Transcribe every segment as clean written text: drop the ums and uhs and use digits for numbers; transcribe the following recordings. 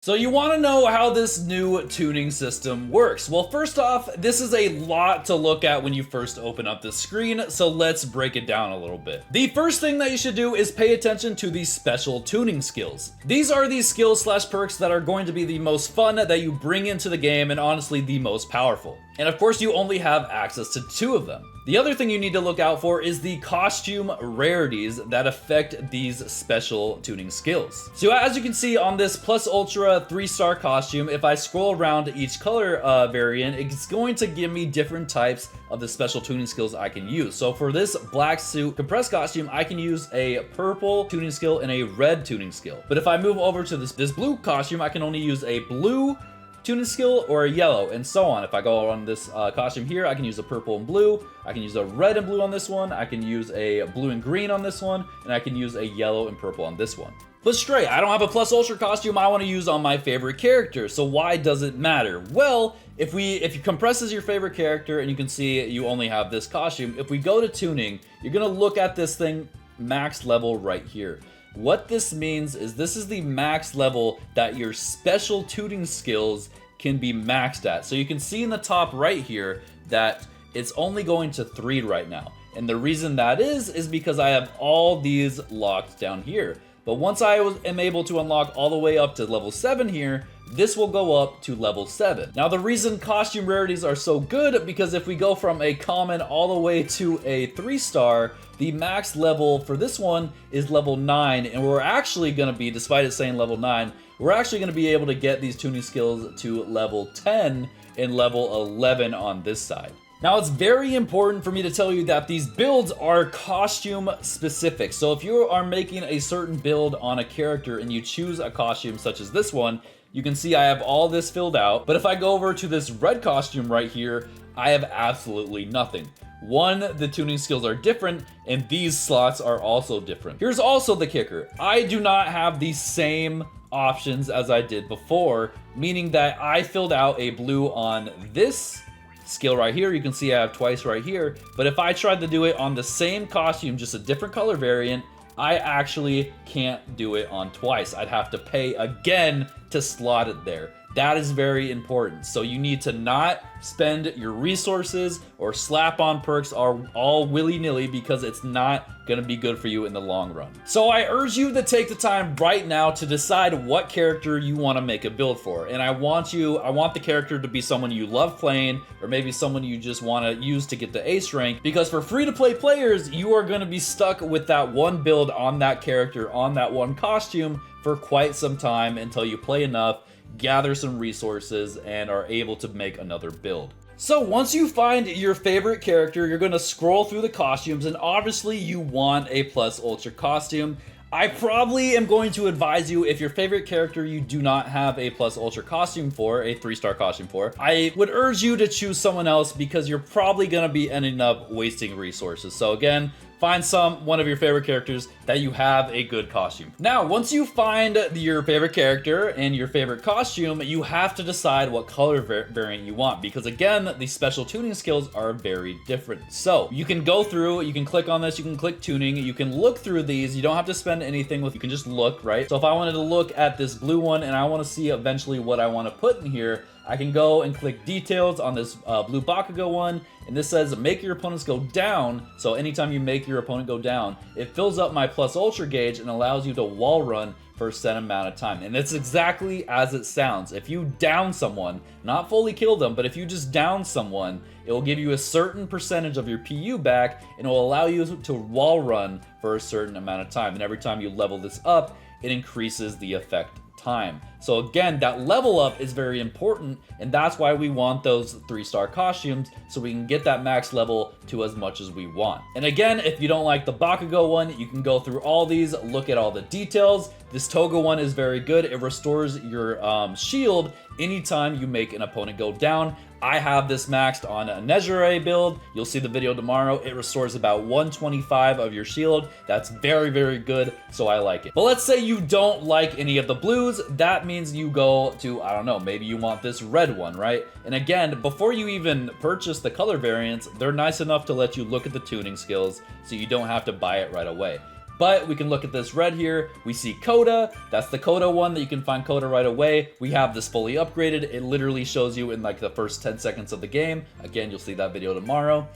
So you want to know how this new tuning system works. Well, first off, this is a lot to look at when you first open up the screen, so let's break it down a little bit. The first thing that you should do is pay attention to the special tuning skills. These are the skills slash perks that are going to be the most fun that you bring into the game and honestly the most powerful. And of course, you only have access to 2 of them. The other thing you need to look out for is the costume rarities that affect these special tuning skills. So as you can see on this Plus Ultra 3-star costume, if I scroll around each color variant, it's going to give me different types of the special tuning skills I can use. So for this black suit compressed costume, I can use a purple tuning skill and a red tuning skill. But if I move over to this blue costume, I can only use a blue tuning skill or a yellow, and so on. If I go on this costume here, I can use a purple and blue, I can use a red and blue on this one, I can use a blue and green on this one, and I can use a yellow and purple on this one. But Stray, I don't have a Plus Ultra costume I want to use on my favorite character, so why does it matter? Well, if you compress as your favorite character and you can see you only have this costume, if we go to tuning, you're gonna look at this thing max level right here. What this means is this is the max level that your special tuning skills can be maxed at. So you can see in the top right here that it's only going to 3 right now. And the reason that is because I have all these locked down here. But once I am able to unlock all the way up to level 7 here, this will go up to level 7. Now the reason costume rarities are so good, because if we go from a common all the way to a 3-star, the max level for this one is level 9, and we're actually gonna be, despite it saying level 9, we're actually gonna be able to get these tuning skills to level 10 and level 11 on this side. Now, it's very important for me to tell you that these builds are costume specific. So if you are making a certain build on a character and you choose a costume such as this one, you can see I have all this filled out. But if I go over to this red costume right here, I have absolutely nothing. One, the tuning skills are different, and these slots are also different. Here's also the kicker. I do not have the same options as I did before, meaning that I filled out a blue on this skill right here. You can see I have twice right here, but if I tried to do it on the same costume, just a different color variant, I actually can't do it on twice. I'd have to pay again to slot it there. That is very important. So you need to not spend your resources or slap on perks all willy-nilly, because it's not gonna be good for you in the long run. So I urge you to take the time right now to decide what character you want to make a build for. And I want the character to be someone you love playing, or maybe someone you just want to use to get the ace rank, because for free-to-play players, you are going to be stuck with that one build on that character, on that one costume for quite some time until you play enough, gather some resources, and are able to make another build. So once you find your favorite character, you're going to scroll through the costumes, and obviously you want a Plus Ultra costume. I probably am going to advise you, if your favorite character you do not have a Plus Ultra costume for, a 3-star costume for, I would urge you to choose someone else, because you're probably going to be ending up wasting resources. So again, find one of your favorite characters that you have a good costume. Now, once you find your favorite character and your favorite costume, you have to decide what color variant you want, because again, the special tuning skills are very different. So you can go through, you can click on this, you can click tuning, you can look through these. You don't have to spend anything you can just look, right? So if I wanted to look at this blue one and I want to see eventually what I want to put in here, I can go and click details on this blue Bakugo one, and this says make your opponents go down. So anytime you make your opponent go down, it fills up my Plus Ultra gauge and allows you to wall run for a set amount of time. And it's exactly as it sounds. If you down someone, not fully kill them, but if you just down someone, it will give you a certain percentage of your PU back, and it will allow you to wall run for a certain amount of time. And every time you level this up, it increases the effect time. So again, that level up is very important, and that's why we want those 3-star costumes, so we can get that max level to as much as we want. And again, if you don't like the Bakugo one, you can go through all these, look at all the details. This Toga one is very good. It restores your shield anytime you make an opponent go down. I have this maxed on a Nezure build. You'll see the video tomorrow. It restores about 125 of your shield. That's very, very good, so I like it. But let's say you don't like any of the blues. That means you go to, I don't know, maybe you want this red one, right? And again, before you even purchase the color variants, they're nice enough to let you look at the tuning skills, so you don't have to buy it right away. But we can look at this red here. We see Coda. That's the Coda one that you can find Coda right away. We have this fully upgraded. It literally shows you in like the first 10 seconds of the game. Again, you'll see that video tomorrow.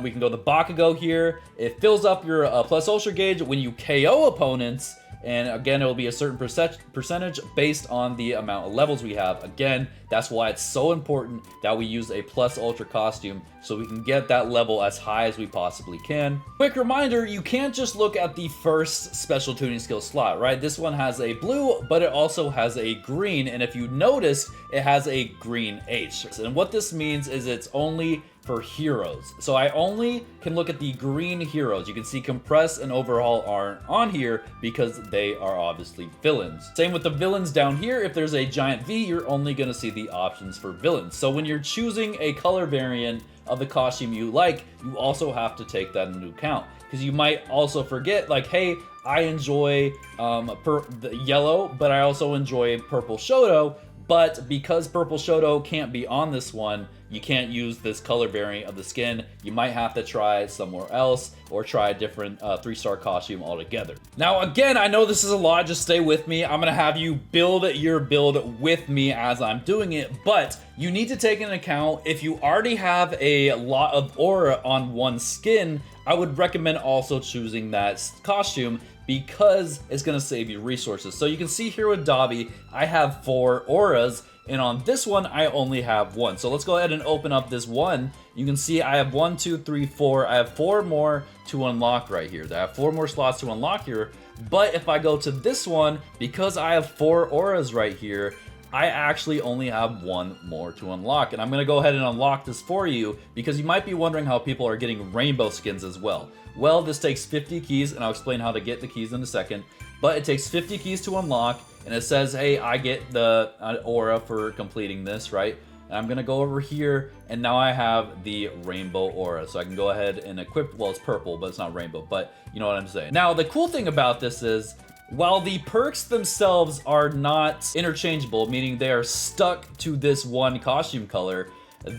We can go the Bakugo here. It fills up your plus ultra gauge when you KO opponents. And again, it will be a certain percentage based on the amount of levels we have. Again, that's why it's so important that we use a plus ultra costume so we can get that level as high as we possibly can. Quick reminder, you can't just look at the first special tuning skill slot, right? This one has a blue, but it also has a green. And if you notice, it has a green H. And what this means is it's only for heroes. So I only can look at the green heroes. You can see Compress and Overhaul aren't on here because they are obviously villains. Same with the villains down here. If there's a giant V, you're only gonna see the options for villains. So when you're choosing a color variant of the costume you like, you also have to take that into account. Because you might also forget, like, hey, I enjoy the yellow, but I also enjoy purple Shoto. But because purple Shoto can't be on this one, you can't use this color variant of the skin. You might have to try somewhere else or try a different 3-star costume altogether. Now, again, I know this is a lot, just stay with me. I'm gonna have you build your build with me as I'm doing it, but you need to take into account if you already have a lot of aura on one skin, I would recommend also choosing that costume because it's gonna save you resources. So you can see here with Dabi, I have 4 auras, and on this one, I only have 1. So let's go ahead and open up this one. You can see I have 1, 2, 3, 4. I have 4 more to unlock right here. I have 4 more slots to unlock here. But if I go to this one, because I have 4 auras right here, I actually only have 1 more to unlock. And I'm gonna go ahead and unlock this for you because you might be wondering how people are getting rainbow skins as well. Well, this takes 50 keys, and I'll explain how to get the keys in a second. But it takes 50 keys to unlock, and it says, hey, I get the aura for completing this, right? And I'm gonna go over here, and now I have the rainbow aura. So I can go ahead and equip, well, it's purple, but it's not rainbow, but you know what I'm saying. Now, the cool thing about this is, while the perks themselves are not interchangeable, meaning they are stuck to this one costume color,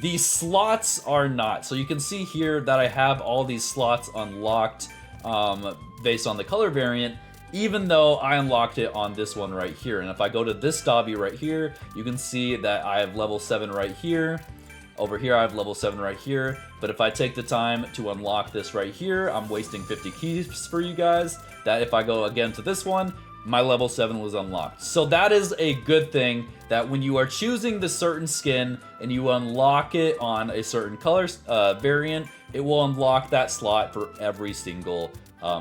the slots are not. So you can see here that I have all these slots unlocked based on the color variant, even though I unlocked it on this one right here. And if I go to this Dabi right here, you can see that I have level 7 right here. Over here, I have level 7 right here. But if I take the time to unlock this right here, I'm wasting 50 keys for you guys. That if I go again to this one, my level 7 was unlocked. So that is a good thing, that when you are choosing the certain skin and you unlock it on a certain color variant, it will unlock that slot for every single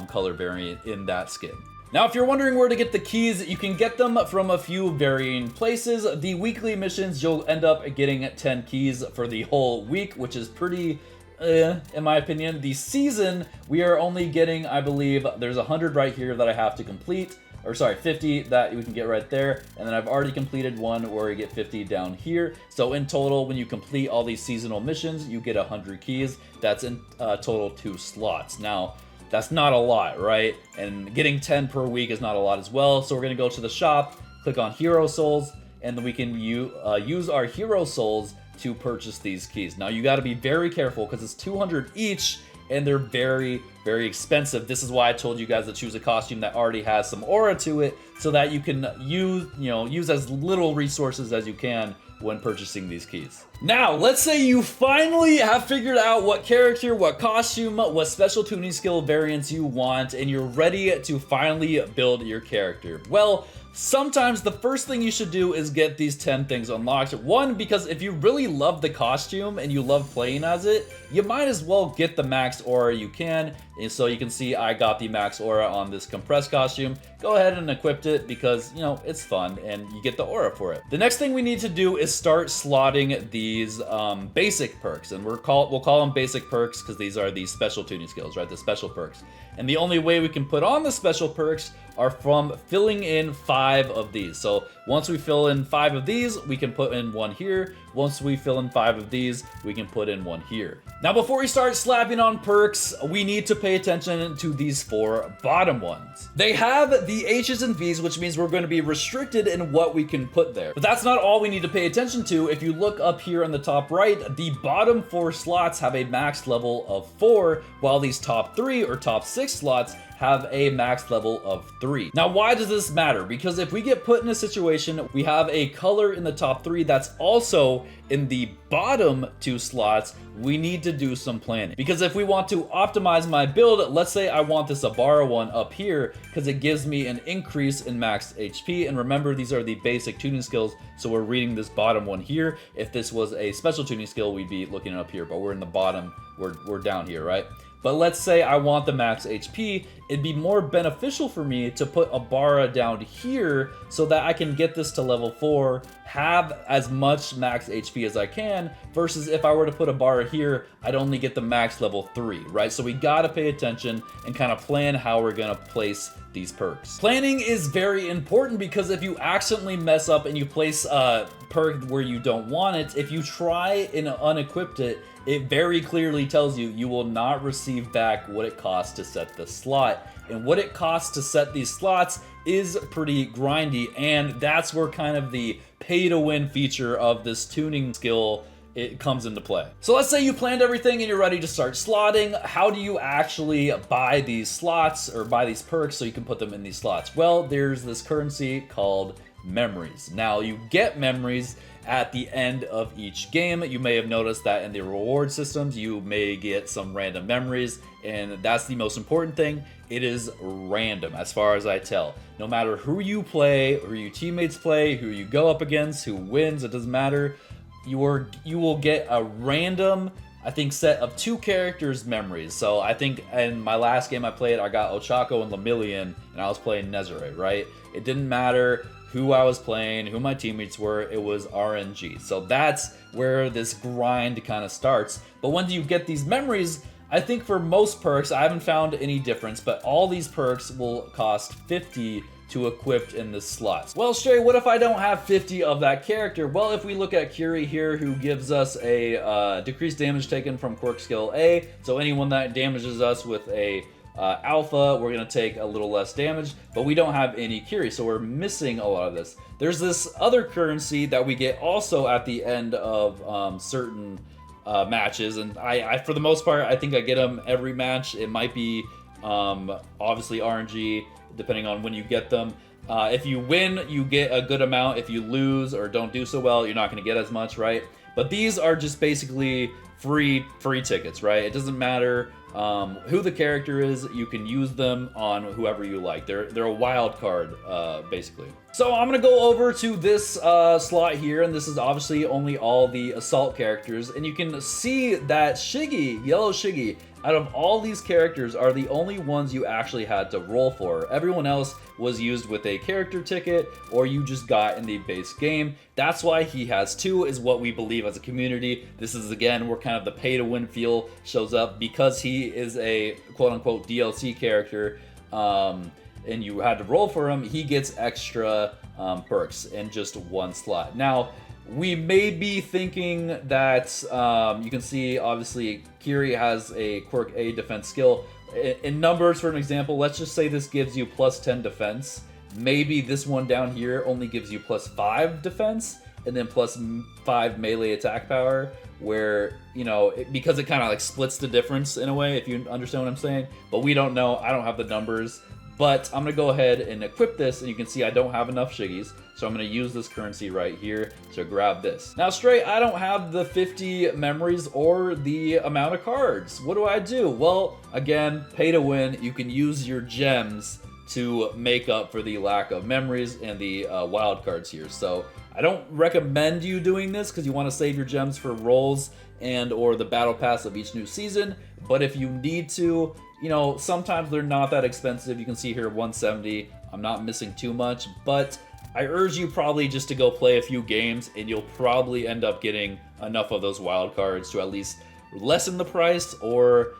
color variant in that skin. Now, if you're wondering where to get the keys, you can get them from a few varying places. The weekly missions, you'll end up getting 10 keys for the whole week, which is pretty, in my opinion. The season, we are only getting, I believe, there's 100 right here that I have to complete. Or sorry, 50 that we can get right there. And then I've already completed one where you get 50 down here. So in total, when you complete all these seasonal missions, you get 100 keys. That's in total 2 slots. Now, that's not a lot, right? And getting 10 per week is not a lot as well. So we're gonna go to the shop, click on Hero Souls, and then we can use our Hero Souls to purchase these keys. Now you gotta be very careful because it's 200 each, and they're very, very expensive. This is why I told you guys to choose a costume that already has some aura to it, so that you can use as little resources as you can when purchasing these keys. Now, let's say you finally have figured out what character, what costume, what special tuning skill variants you want, and you're ready to finally build your character. Well, sometimes the first thing you should do is get these 10 things unlocked. One, because if you really love the costume and you love playing as it, you might as well get the max aura you can. And so you can see I got the max aura on this compressed costume. Go ahead and equip it because, you know, it's fun and you get the aura for it. The next thing we need to do is start slotting these basic perks. And we'll call them basic perks because these are the special tuning skills, right? The special perks. And the only way we can put on the special perks are from filling in 5 of these. So once we fill in 5 of these, we can put in 1 here. Once we fill in 5 of these, we can put in 1 here. Now, before we start slapping on perks, we need to pay attention to these 4 bottom ones. They have the H's and V's, which means we're going to be restricted in what we can put there. But that's not all we need to pay attention to. If you look up here on the top right, the bottom 4 slots have a max level of 4, while these top 3 or top 6 slots have a max level of 3. Now, why does this matter? Because if we get put in a situation, we have a color in the top 3 that's also in the bottom 2 slots, we need to do some planning. Because if we want to optimize my build, let's say I want this Abara one up here because it gives me an increase in max HP. And remember, these are the basic tuning skills, so we're reading this bottom one here. If this was a special tuning skill, we'd be looking up here, but we're in the bottom, we're down here, right? But let's say I want the max HP, it'd be more beneficial for me to put Abara down here so that I can get this to level 4, have as much max HP as I can, versus if I were to put Abara here, I'd only get the max level 3, right? So we gotta pay attention and kind of plan how we're gonna place these perks. Planning is very important because if you accidentally mess up and you place a perk where you don't want it, if you try and unequip it, it very clearly tells you you will not receive back what it costs to set the slot. And what it costs to set these slots is pretty grindy, and that's where kind of the pay to win feature of this tuning skill it comes into play. So let's say you planned everything and you're ready to start slotting. How do you actually buy these slots or buy these perks so you can put them in these slots? Well, there's this currency called memories. Now, you get memories at the end of each game. You may have noticed that in the reward systems, you may get some random memories, and that's the most important thing. It is random, as far as I tell. No matter who you play, who your teammates play, who you go up against, who wins, it doesn't matter. You will get a random, I think, set of 2 characters' memories. So I think in my last game I played, I got Ochako and Lemillion, and I was playing Nezare, right? It didn't matter who I was playing, who my teammates were, it was RNG. So that's where this grind kind of starts. But when you get these memories, I think for most perks, I haven't found any difference, but all these perks will cost 50 to equip in the slots. Well, Stray, what if I don't have 50 of that character? Well, if we look at Curie here, who gives us a decreased damage taken from quirk skill A, so anyone that damages us with a alpha, we're gonna take a little less damage, but we don't have any Curie, so we're missing a lot of this. There's this other currency that we get also at the end of certain matches, and I for the most part, I think I get them every match. It might be obviously RNG, depending on when you get them. If you win, you get a good amount. If you lose or don't do so well, you're not gonna get as much, right? But these are just basically free tickets, right? It doesn't matter who the character is, you can use them on whoever you like. They're a wild card, basically. So I'm gonna go over to this slot here, and this is obviously only all the assault characters, and you can see that Shiggy, Yellow Shiggy, out of all these characters are the only ones you actually had to roll for. Everyone else was used with a character ticket, or you just got in the base game. That's why he has 2, is what we believe as a community. This is, again, where kind of the pay to win feel shows up, because he is a quote-unquote DLC character, and you had to roll for him. He gets extra perks in just 1 slot. Now, we may be thinking that, you can see, obviously, Kiri has a quirk A defense skill. In numbers, for an example, let's just say this gives you plus 10 defense. Maybe this one down here only gives you plus 5 defense, and then plus 5 melee attack power, where, you know, because it kind of like splits the difference in a way, if you understand what I'm saying. But we don't know, I don't have the numbers. But I'm gonna go ahead and equip this, and you can see I don't have enough Shiggies, so I'm gonna use this currency right here to grab this. Now, Stray, I don't have the 50 memories or the amount of cards. What do? Well, again, pay to win. You can use your gems to make up for the lack of memories and the wild cards here. So I don't recommend you doing this because you want to save your gems for rolls and or the battle pass of each new season. But if you need to, you know, sometimes they're not that expensive. You can see here 170. I'm not missing too much, but I urge you probably just to go play a few games, and you'll probably end up getting enough of those wild cards to at least lessen the price, or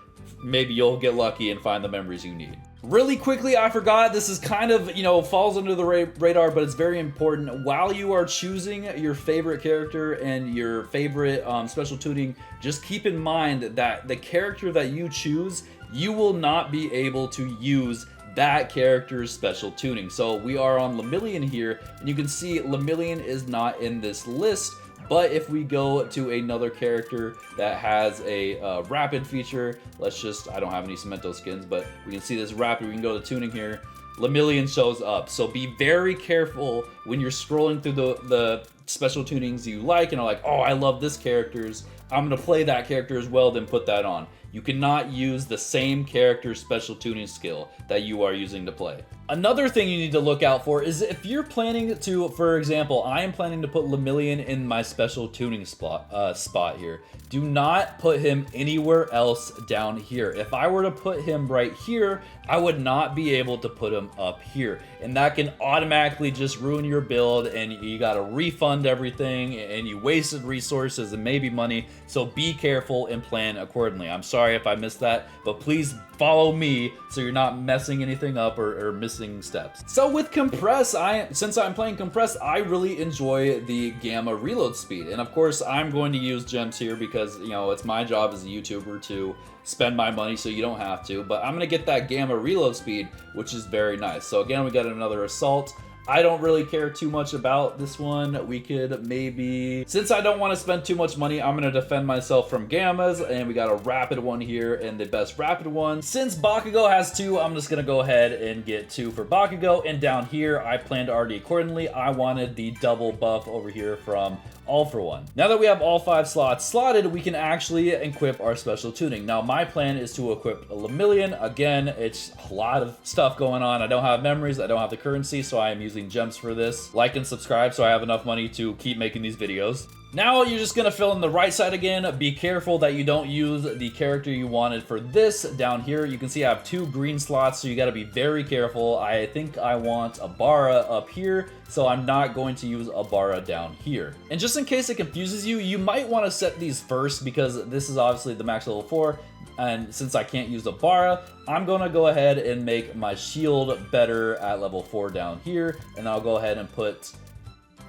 maybe you'll get lucky and find the memories you need. Really quickly, I forgot, this is kind of, you know, falls under the radar, but it's very important. While you are choosing your favorite character and your favorite special tuning, just keep in mind that the character that you choose, you will not be able to use that character's special tuning. So we are on Lemillion here, and you can see Lemillion is not in this list, But if we go to another character that has a rapid feature, let's just, I don't have any Cemento skins, but we can see this rapid, we can go to tuning here, Lemillion shows up. So be very careful when you're scrolling through the special tunings you like and are like, oh, I love this character's, I'm gonna play that character as well, then put that on. You cannot use the same character's special tuning skill that you are using to play. Another thing you need to look out for is if you're planning to, for example, I am planning to put Lemillion in my special tuning spot here. Do not put him anywhere else down here. If I were to put him right here, I would not be able to put him up here. And that can automatically just ruin your build, and you gotta refund everything, and you wasted resources and maybe money. So be careful and plan accordingly. I'm sorry if I missed that, but please follow me so you're not messing anything up or missing steps. So with Compress, since I'm playing Compress, I really enjoy the gamma reload speed. And of course, I'm going to use gems here because, you know, it's my job as a YouTuber to spend my money so you don't have to. But I'm gonna get that gamma reload speed, which is very nice. So again, we got another assault. I don't really care too much about this one. We could maybe, since I don't want to spend too much money, I'm going to defend myself from gammas, and we got a rapid one here and the best rapid one. Since Bakugo has 2, I'm just going to go ahead and get 2 for Bakugo, and down here I planned already accordingly. I wanted the double buff over here from All For One. Now that we have all 5 slots slotted, we can actually equip our special tuning. Now my plan is to equip a Lemillion. Again, it's a lot of stuff going on. I don't have memories, I don't have the currency, so I am using gems for this. Like and subscribe so I have enough money to keep making these videos. Now you're just gonna fill in the right side again. Be careful that you don't use the character you wanted for this. Down here, you can see I have 2 green slots, so you gotta be very careful. I think I want Abara up here, so I'm not going to use Abara down here. And just in case it confuses you, you might want to set these first because this is obviously the max level 4. And since I can't use Abara, I'm gonna go ahead and make my shield better at level 4 down here. And I'll go ahead and put,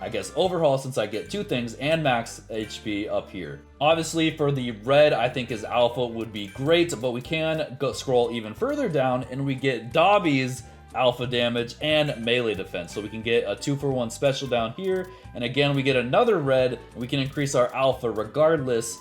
I guess, Overhaul since I get 2 things, and max HP up here. Obviously for the red, I think his alpha would be great, but we can go scroll even further down and we get Dobby's alpha damage and melee defense. So we can get a 2-for-1 special down here. And again, we get another red, and we can increase our alpha regardless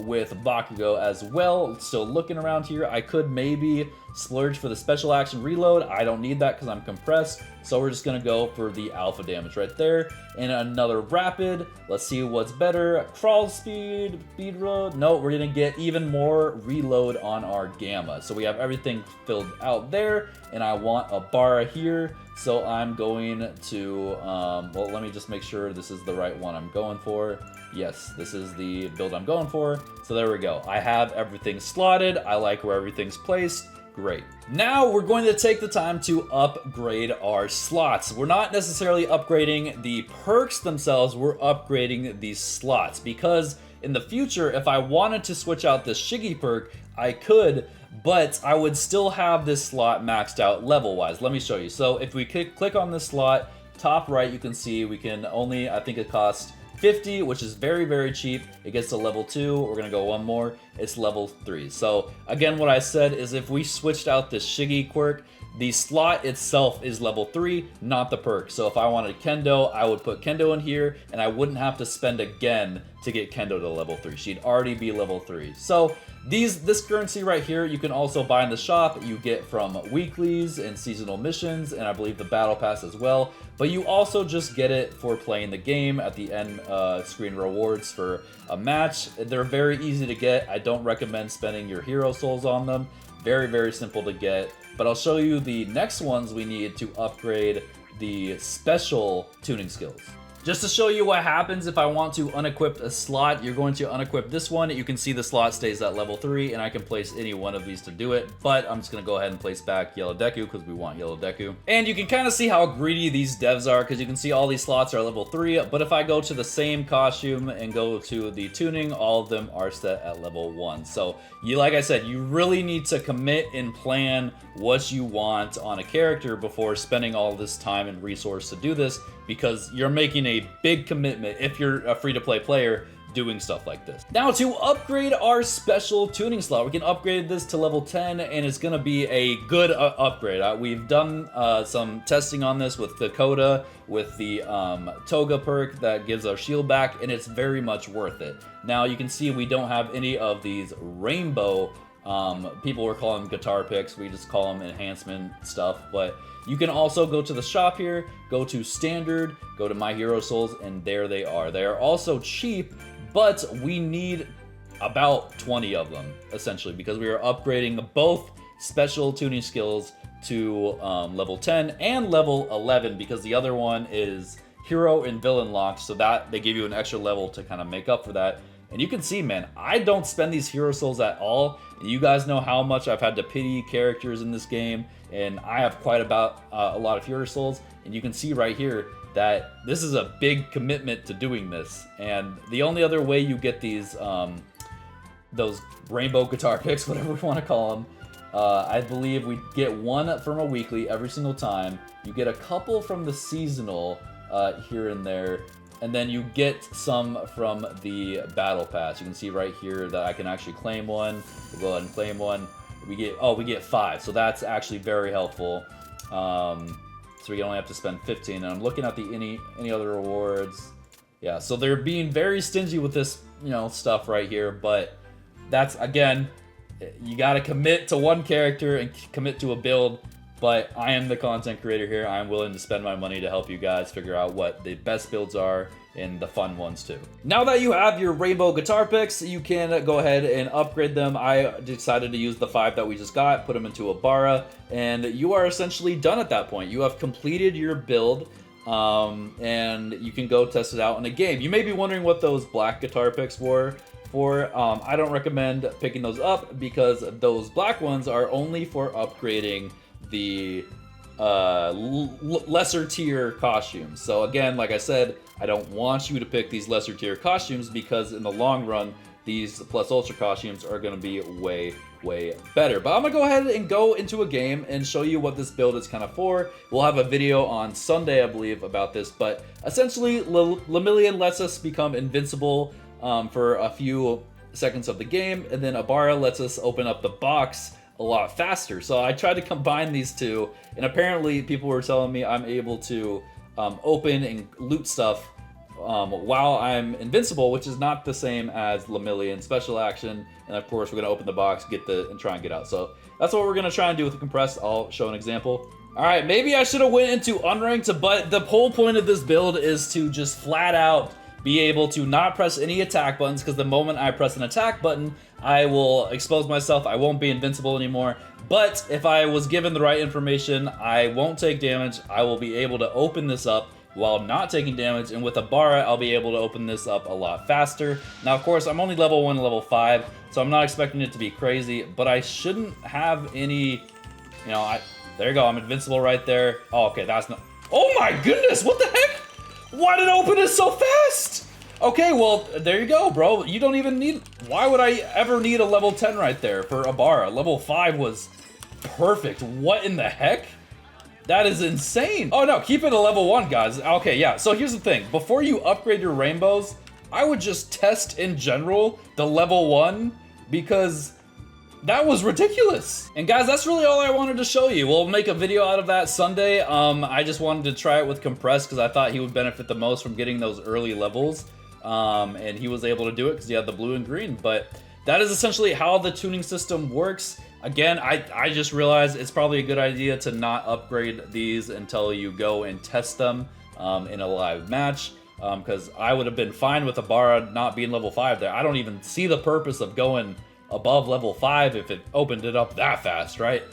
with Bakugo as well. Still looking around here, I could maybe splurge for the special action reload. I don't need that because I'm compressed, so we're just gonna go for the alpha damage right there. And another rapid, let's see what's better. Crawl speed, speed reload. No, we're gonna get even more reload on our gamma. So we have everything filled out there, and I want a Bara here. So I'm going to, well, let me just make sure this is the right one I'm going for. Yes, this is the build I'm going for. So there we go. I have everything slotted. I like where everything's placed. Great. Now we're going to take the time to upgrade our slots. We're not necessarily upgrading the perks themselves, we're upgrading these slots, because in the future, if I wanted to switch out the Shiggy perk, I could, but I would still have this slot maxed out level-wise. Let me show you. So if we click on this slot, top right, you can see we can only, I think it costs 50, which is very, very cheap. It gets to level 2. We're gonna go one more. It's level 3. So again, what I said is if we switched out this Shiggy quirk, the slot itself is level 3, not the perk. So if I wanted Kendo, I would put Kendo in here, and I wouldn't have to spend again to get Kendo to level 3. She'd already be level 3. So this currency right here, you can also buy in the shop. You get from weeklies and seasonal missions, and I believe the battle pass as well. But you also just get it for playing the game at the end screen rewards for a match. They're very easy to get. I don't recommend spending your hero souls on them. Very, very simple to get. But I'll show you the next ones we need to upgrade the special tuning skills. Just to show you what happens if I want to unequip a slot, you're going to unequip this one. You can see the slot stays at level 3, and I can place any one of these to do it, but I'm just going to go ahead and place back Yellow Deku because we want Yellow Deku. And you can kind of see how greedy these devs are because you can see all these slots are level 3, but if I go to the same costume and go to the tuning, all of them are set at level 1. So like I said, you really need to commit and plan what you want on a character before spending all this time and resource to do this, because you're making a big commitment if you're a free-to-play player doing stuff like this. Now, to upgrade our special tuning slot, we can upgrade this to level 10, and it's gonna be a good upgrade. We've done some testing on this with Dakota, with the Toga perk that gives our shield back, and it's very much worth it. Now, you can see we don't have any of these rainbow, people were calling them guitar picks, we just call them enhancement stuff, but you can also go to the shop here, go to standard, go to My Hero Souls, and there they are. They are also cheap, but we need about 20 of them, essentially, because we are upgrading both special tuning skills to level 10 and level 11, because the other one is hero and villain locked, so that they give you an extra level to kind of make up for that. And you can see, man, I don't spend these hero souls at all. And you guys know how much I've had to pity characters in this game, and I have quite a lot of hero souls. And you can see right here that this is a big commitment to doing this. And the only other way you get these, those rainbow guitar picks, whatever we want to call them, I believe we get one from a weekly every single time. You get a couple from the seasonal here and there. And then you get some from the battle pass. You can see right here that I can actually claim one. We'll go ahead and claim one. We get 5, so that's actually very helpful. So we only have to spend 15. And I'm looking at the any other rewards. Yeah, so they're being very stingy with this, you know, stuff right here. But that's, again, you gotta commit to one character and commit to a build. But I am the content creator here. I'm willing to spend my money to help you guys figure out what the best builds are and the fun ones too. Now that you have your rainbow guitar picks, you can go ahead and upgrade them. I decided to use the 5 that we just got, put them into a bara, and you are essentially done at that point. You have completed your build, and you can go test it out in a game. You may be wondering what those black guitar picks were for. I don't recommend picking those up because those black ones are only for upgrading the lesser tier costumes. So again, like I said, I don't want you to pick these lesser tier costumes because in the long run, these plus ultra costumes are going to be way better. But I'm gonna go ahead and go into a game and show you what this build is kind of for. We'll have a video on Sunday, I believe, about this, but essentially Lemillion lets us become invincible for a few seconds of the game, and then Abara lets us open up the box a lot faster. So I tried to combine these two, and apparently people were telling me I'm able to open and loot stuff while I'm invincible, which is not the same as Lemillion special action. And of course, we're gonna open the box, and try and get out. So that's what we're gonna try and do with the compressed. I'll show an example. All right, maybe I should have went into unranked, but the whole point of this build is to just flat out be able to not press any attack buttons, because the moment I press an attack button, I will expose myself. I won't be invincible anymore. But if I was given the right information, I won't take damage. I will be able to open this up while not taking damage, and with a bara, I'll be able to open this up a lot faster. Now, of course, I'm only level 1 and level 5, so I'm not expecting it to be crazy, but I shouldn't have any, you know, there you go, I'm invincible right there. Oh, okay, that's not, oh my goodness, what the heck? Why did it open it so fast? Okay, well, there you go, bro. You don't even need, why would I ever need a level 10 right there for a bara? Level 5 was perfect. What in the heck? That is insane. Oh no, keep it a level 1, guys. Okay, yeah, so here's the thing. Before you upgrade your rainbows, I would just test in general the level 1, because that was ridiculous. And guys, that's really all I wanted to show you. We'll make a video out of that Sunday. I just wanted to try it with compressed because I thought he would benefit the most from getting those early levels. And he was able to do it because he had the blue and green. But that is essentially how the tuning system works. Again, I just realized it's probably a good idea to not upgrade these until you go and test them in a live match. Because I would have been fine with Abara not being level 5 there. I don't even see the purpose of going above level 5 if it opened it up that fast, right?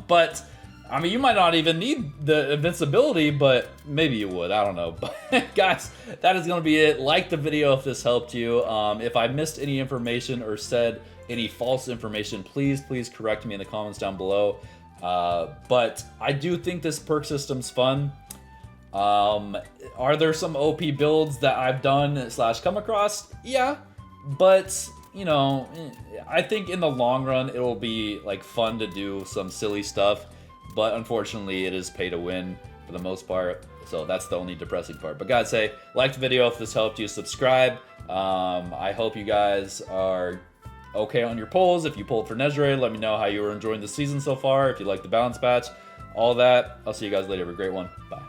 But I mean, you might not even need the invincibility, but maybe you would, I don't know. But guys, that is gonna be it. Like the video if this helped you. If I missed any information or said any false information, please correct me in the comments down below. But I do think this perk system's fun. Are there some OP builds that I've done / come across? Yeah, but you know, I think in the long run, it'll be like fun to do some silly stuff, but unfortunately it is pay to win for the most part. So that's the only depressing part. But guys, like the video if this helped you, subscribe, I hope you guys are okay on your polls. If you pulled for Nezre, let me know how you were enjoying the season so far. If you like the balance patch, all that. I'll see you guys later. Have a great one. Bye.